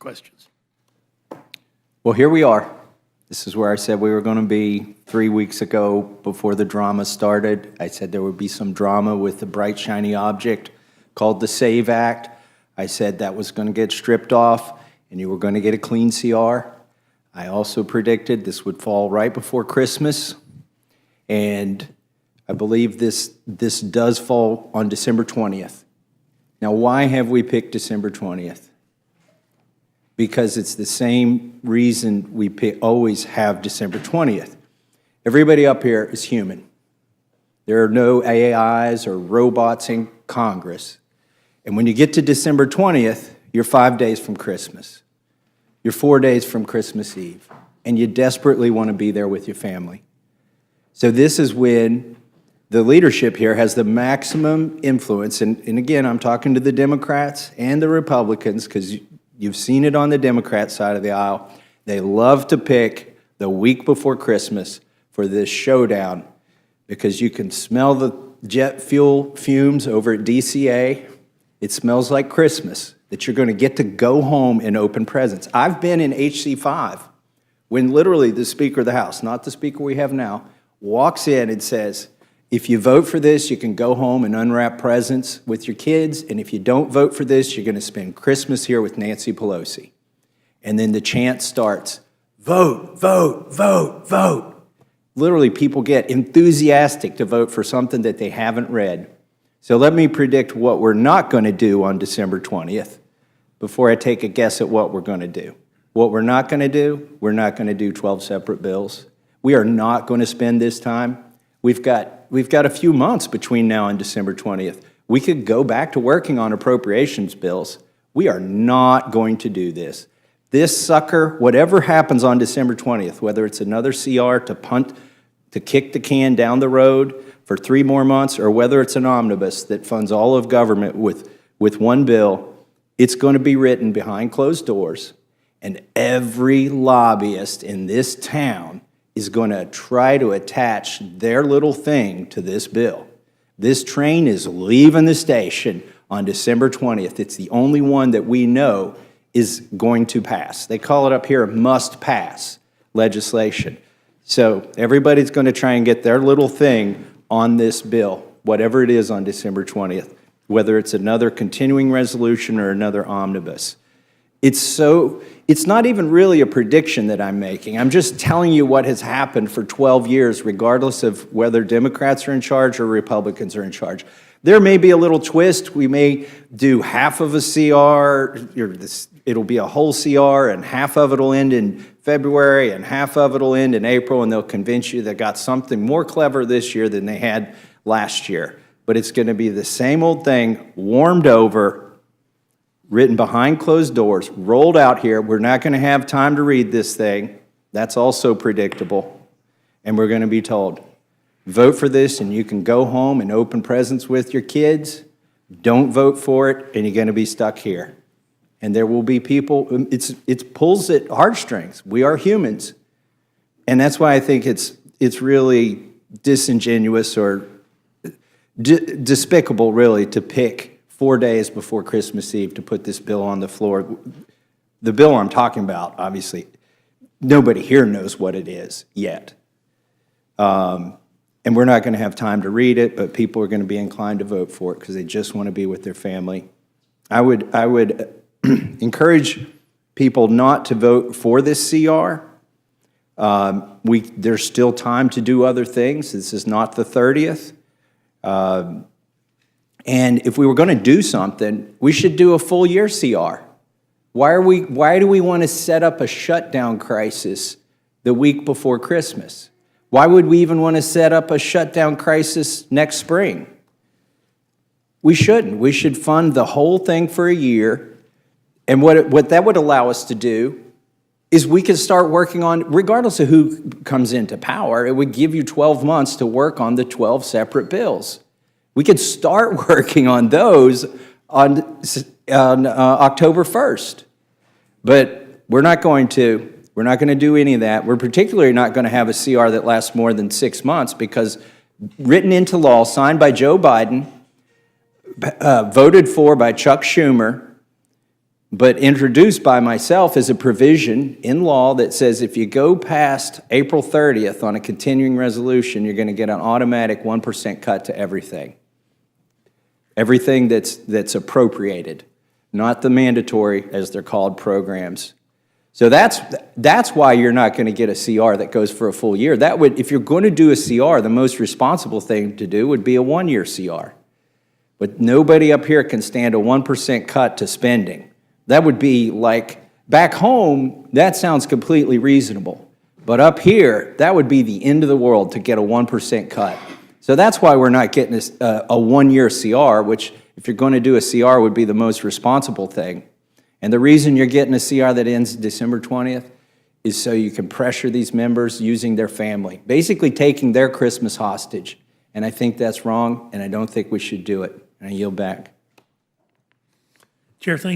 questions. Well, here we are. This is where I said we were going to be 3 weeks ago before the drama started. I said there would be some drama with the bright, shiny object called the SAVE Act. I said that was going to get stripped off and you were going to get a clean CR. I also predicted this would fall right before Christmas, and I believe this does fall on December 20th. Now, why have we picked December 20th? Because it's the same reason we always have December 20th. Everybody up here is human. There are no AIs or robots in Congress. And when you get to December 20th, you're 5 days from Christmas. You're 4 days from Christmas Eve. And you desperately want to be there with your family. So this is when the leadership here has the maximum influence. And again, I'm talking to the Democrats and the Republicans, because you've seen it on the Democrat side of the aisle. They love to pick the week before Christmas for this showdown, because you can smell the jet fuel fumes over at DCA. It smells like Christmas, that you're going to get to go home and open presents. I've been in HC5 when literally the Speaker of the House, not the Speaker we have now, walks in and says, if you vote for this, you can go home and unwrap presents with your kids, and if you don't vote for this, you're going to spend Christmas here with Nancy Pelosi. And then the chant starts, vote, vote, vote, vote. Literally, people get enthusiastic to vote for something that they haven't read. So let me predict what we're not going to do on December 20th before I take a guess at what we're going to do. What we're not going to do, we're not going to do 12 separate bills. We are not going to spend this time. We've got a few months between now and December 20th. We could go back to working on appropriations bills. We are not going to do this. This sucker, whatever happens on December 20th, whether it's another CR to punt, to kick the can down the road for 3 more months, or whether it's an omnibus that funds all of government with one bill, it's going to be written behind closed doors, and every lobbyist in this town is going to try to attach their little thing to this bill. This train is leaving the station on December 20th. It's the only one that we know is going to pass. They call it up here must-pass legislation. So everybody's going to try and get their little thing on this bill, whatever it is on December 20th, whether it's another continuing resolution or another omnibus. It's not even really a prediction that I'm making. I'm just telling you what has happened for 12 years, regardless of whether Democrats are in charge or Republicans are in charge. There may be a little twist. We may do half of a CR, it'll be a whole CR, and half of it will end in February, and half of it will end in April, and they'll convince you they got something more clever this year than they had last year. But it's going to be the same old thing, warmed over, written behind closed doors, rolled out here. We're not going to have time to read this thing. That's also predictable. And we're going to be told, vote for this and you can go home and open presents with your kids. Don't vote for it and you're going to be stuck here. And there will be people, it pulls at heartstrings. We are humans. And that's why I think it's really disingenuous or despicable, really, to pick 4 days before Christmas Eve to put this bill on the floor. The bill I'm talking about, obviously, nobody here knows what it is yet. And we're not going to have time to read it, but people are going to be inclined to vote for it because they just want to be with their family. I would encourage people not to vote for this CR. There's still time to do other things. This is not the 30th. And if we were going to do something, we should do a full year CR. Why do we want to set up a shutdown crisis the week before Christmas? Why would we even want to set up a shutdown crisis next spring? We shouldn't. We should fund the whole thing for a year. And what that would allow us to do is we could start working on, regardless of who comes into power, it would give you 12 months to work on the 12 separate bills. We could start working on those on October 1st. But we're not going to. We're not going to do any of that. We're particularly not going to have a CR that lasts more than 6 months, because written into law, signed by Joe Biden, voted for by Chuck Schumer, but introduced by myself as a provision in law that says if you go past April 30th on a continuing resolution, you're going to get an automatic 1% cut to everything. Everything that's appropriated, not the mandatory, as they're called, programs. So that's why you're not going to get a CR that goes for a full year. That would, if you're going to do a CR, the most responsible thing to do would be a one-year CR. But nobody up here can stand a 1% cut to spending. That would be like, back home, that sounds completely reasonable. But up here, that would be the end of the world to get a 1% cut. So that's why we're not getting a one-year CR, which, if you're going to do a CR, would be the most responsible thing. And the reason you're getting a CR that ends December 20th is so you can pressure these members using their family, basically taking their Christmas hostage. And I think that's wrong, and I don't think we should do it. And I yield back. Chair, thank